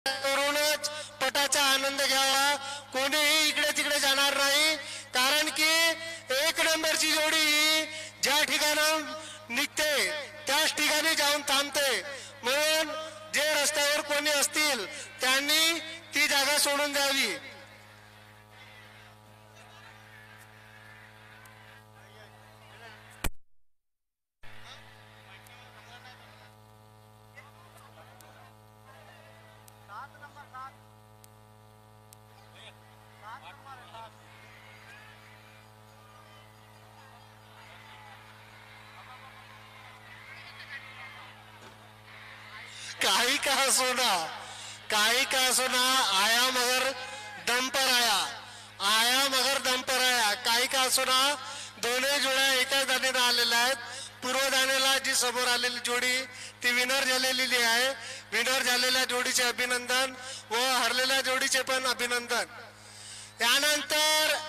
करूनच पटाचा आनंद घ्यावा, कोणीही इकडे तिकडे जाणार नाही, कारण की एक नंबरची जोडी ही ज्या ठिकाणी निघते त्याच ठिकाणी जाऊन थांबते. म्हणून जे रस्त्यावर कोणी असतील त्यांनी ती जागा सोडून द्यावी. काही का सोना, काही का सोना, आया मगर दम पर आया, आया मगर दम पर आया. काही का सोना, दोन्ही जोड्या एकाच दाणेला आलेल्या आहेत. पूर्व दाणेला जी समोर आलेली जोडी ती विनर झालेली आहे. विनर झालेल्या जोडीचे अभिनंदन व हरलेल्या जोडीचे पण अभिनंदन. यानंतर